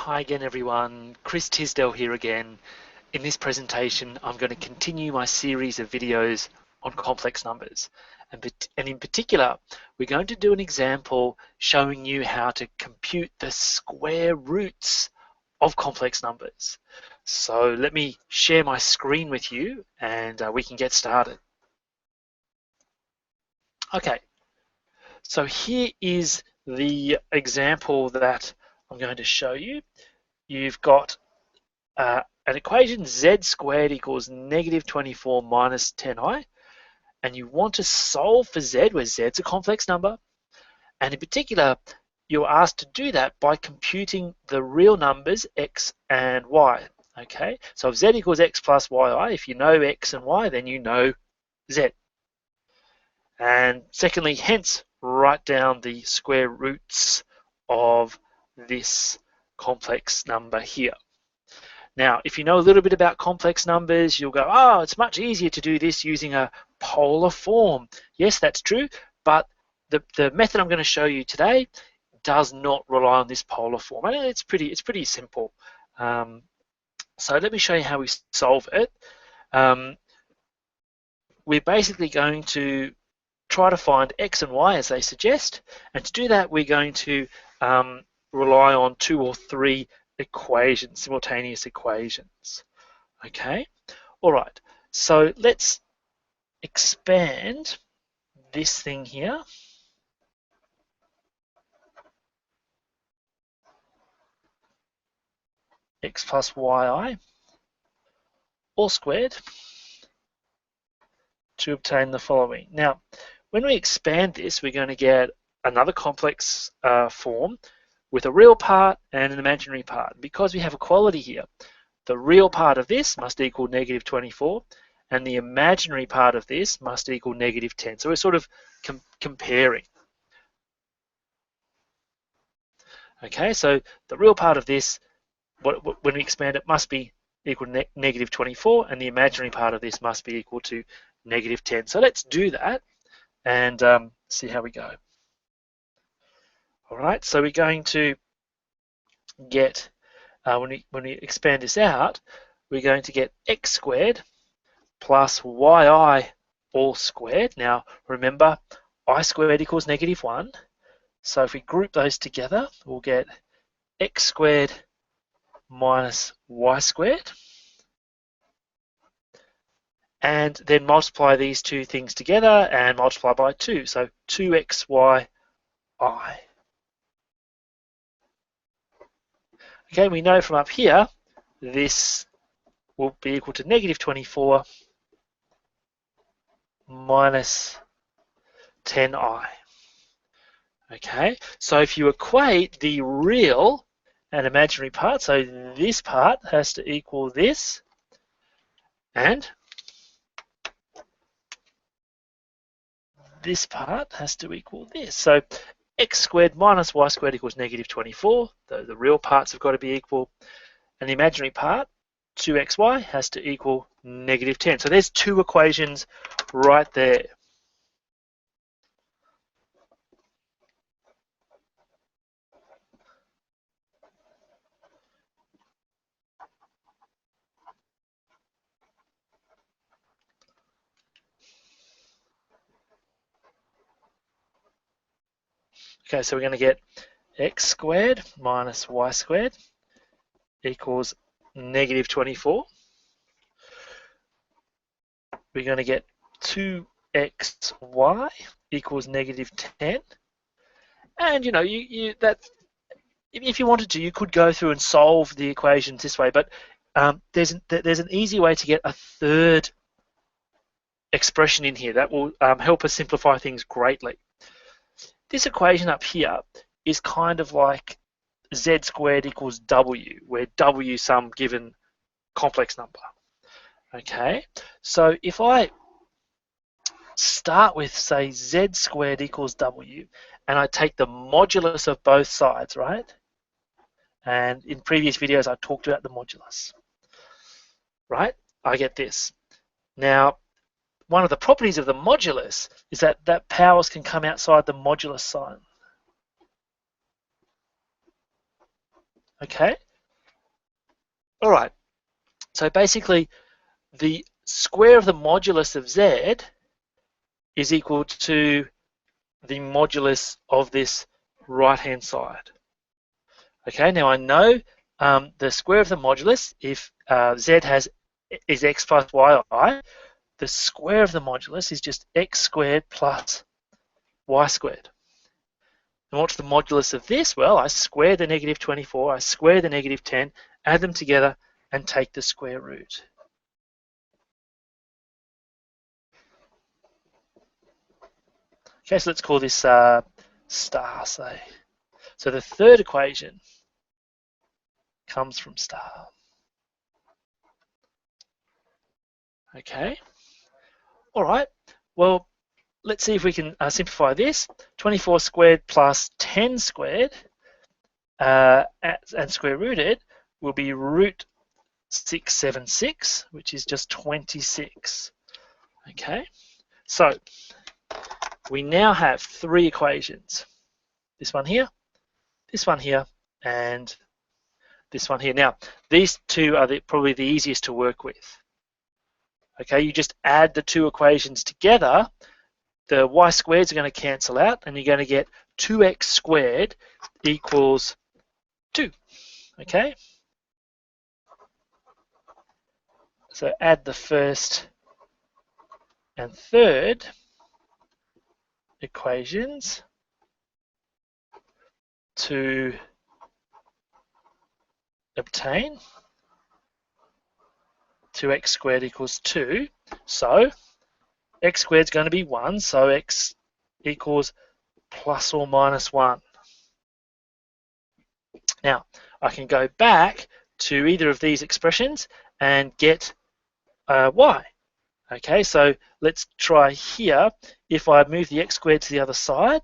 Hi again everyone, Chris Tisdell here again. In this presentation I'm going to continue my series of videos on complex numbers, and in particular we're going to do an example showing you how to compute the square roots of complex numbers. So let me share my screen with you and we can get started. Okay, so here is the example that I'm going to show you. You've got an equation z squared equals negative 24 minus 10i, and you want to solve for z, where z's a complex number, and in particular you're asked to do that by computing the real numbers x and y. Okay, so if z equals x plus yi, if you know x and y, then you know z. And secondly, hence write down the square roots of this complex number here. Now, if you know a little bit about complex numbers, you'll go, oh, it's much easier to do this using a polar form. Yes, that's true, but the method I'm going to show you today does not rely on this polar form. And it's pretty simple. So let me show you how we solve it. We're basically going to try to find x and y as they suggest, and to do that we're going to rely on 2 or 3 equations, simultaneous equations. Okay, all right, so let's expand this thing here. X plus yi all squared to obtain the following. Now, when we expand this, we're going to get another complex form with a real part and an imaginary part. Because we have equality here, the real part of this must equal negative 24, and the imaginary part of this must equal negative 10. So we're sort of comparing. Okay, so the real part of this, when we expand it, must be equal to negative 24, and the imaginary part of this must be equal to negative 10. So let's do that and see how we go. All right, so we're going to get, when we expand this out, we're going to get x squared plus yi all squared. Now remember, I squared equals negative 1. So if we group those together, we'll get x squared minus y squared. And then multiply these two things together and multiply by 2. So 2xyi. Okay, we know from up here, this will be equal to negative 24 minus 10i. Okay, so if you equate the real and imaginary part, so this part has to equal this, and this part has to equal this. So x squared minus y squared equals negative 24. The real parts have got to be equal. And the imaginary part, 2xy, has to equal negative 10. So there's 2 equations right there. Okay, so we're going to get x squared minus y squared equals negative 24. We're going to get 2xy equals negative 10. And you know, if you wanted to, you could go through and solve the equations this way, but there's an easy way to get a third expression in here that will help us simplify things greatly. This equation up here is kind of like z squared equals w, where w is some given complex number. Okay, so if I start with, say, z squared equals w, and I take the modulus of both sides, right? And in previous videos I talked about the modulus, right? I get this. Now, one of the properties of the modulus is that powers can come outside the modulus sign. Okay, All right, so basically the square of the modulus of z is equal to the modulus of this right-hand side. Okay, now I know the square of the modulus, if z is x plus yi, the square of the modulus is just x squared plus y squared. And what's the modulus of this? Well, I square the negative 24, I square the negative 10, add them together, and take the square root. Okay, so let's call this star, say. So the third equation comes from star. Okay, all right, well, let's see if we can simplify this. 24 squared plus 10 squared and square rooted will be root 676, which is just 26. Okay, so we now have three equations. This one here, and this one here. Now, these two are probably the easiest to work with. Okay, you just add the two equations together, the y squareds are going to cancel out, and you're going to get 2x squared equals 2. Okay, so add the first and third equations to obtain 2x squared equals 2. So x squared is going to be 1, so x equals plus or minus 1. Now, I can go back to either of these expressions and get y. Okay, so let's try here. If I move the x squared to the other side,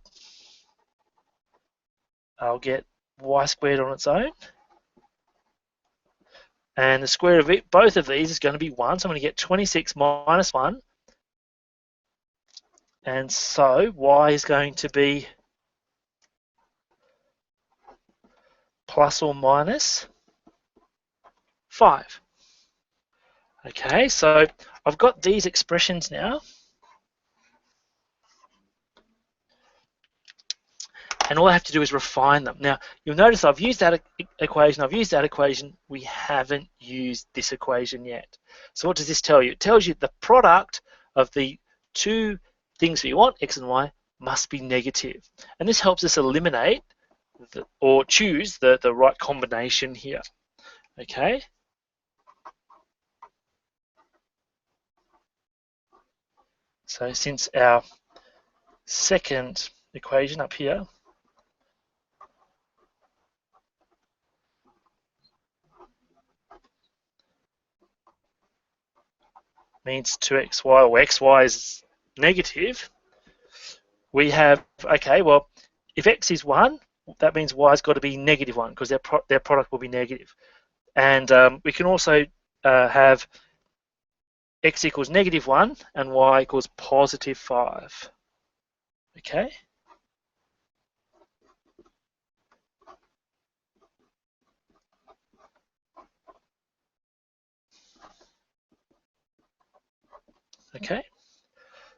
I'll get y squared on its own. And the square of it, both of these is going to be 1, so I'm going to get 26 minus 1. And so y is going to be plus or minus 5. Okay, so I've got these expressions now. And all I have to do is refine them. Now, you'll notice I've used that equation, we haven't used this equation yet. So what does this tell you? It tells you the product of the two things we want, x and y, must be negative. And this helps us eliminate or choose the right combination here. Okay? So since our second equation up here means 2xy, or xy is negative, we have, okay, well, if x is 1, that means y's got to be negative 1 because their product will be negative. And we can also have x equals negative 1 and y equals positive 5. Okay? Okay?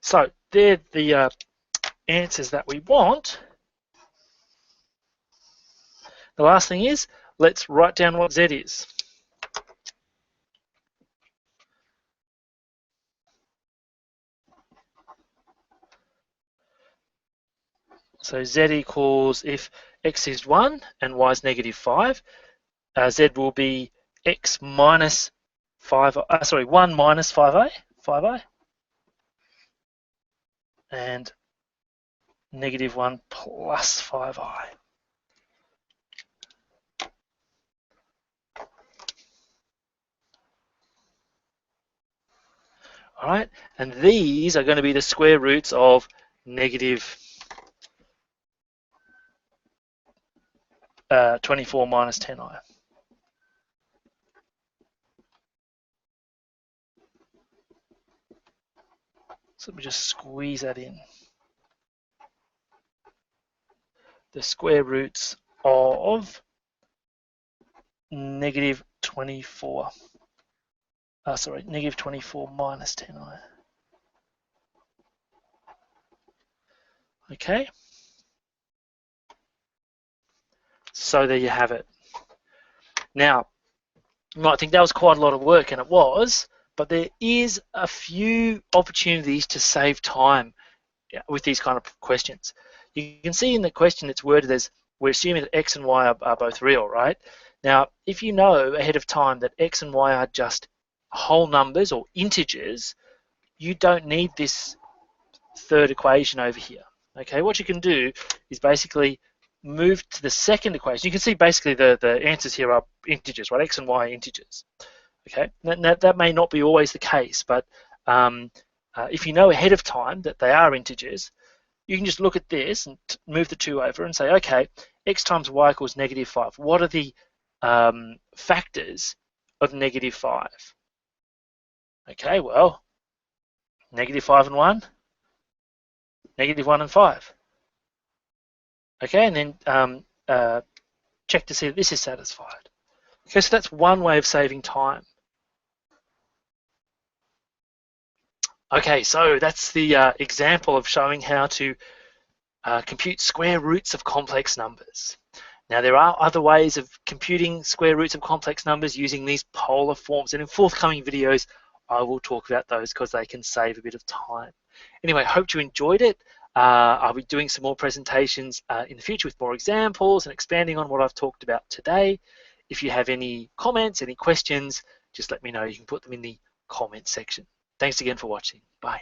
So they're the answers that we want. The last thing is, let's write down what z is. So z equals, if x is 1 and y is negative 5, z will be x minus 5, 1 minus 5i, and negative 1 plus 5i. All right, and these are going to be the square roots of negative 24 minus 10i. So let me just squeeze that in. The square roots of negative 24. Sorry, negative 24 minus 10i. Okay. So there you have it. Now, you might think that was quite a lot of work, and it was, but there is a few opportunities to save time with these kind of questions. You can see in the question it's worded as, we're assuming that x and y are both real, right? Now, if you know ahead of time that x and y are just whole numbers or integers, you don't need this third equation over here. Okay, what you can do is basically move to the second equation. You can see basically the answers here are integers, right? X and y are integers. Okay, that may not be always the case, but if you know ahead of time that they are integers, you can just look at this and move the 2 over and say, okay, x times y equals negative 5. What are the factors of negative 5? Okay, well, negative 5 and 1, negative 1 and 5. Okay, and then check to see that this is satisfied. Okay, so that's one way of saving time. Okay, so that's the example of showing how to compute square roots of complex numbers. Now, there are other ways of computing square roots of complex numbers using these polar forms, and in forthcoming videos, I will talk about those because they can save a bit of time. Anyway, hope you enjoyed it. I'll be doing some more presentations in the future with more examples and expanding on what I've talked about today. If you have any comments, any questions, just let me know. You can put them in the comment section. Thanks again for watching. Bye.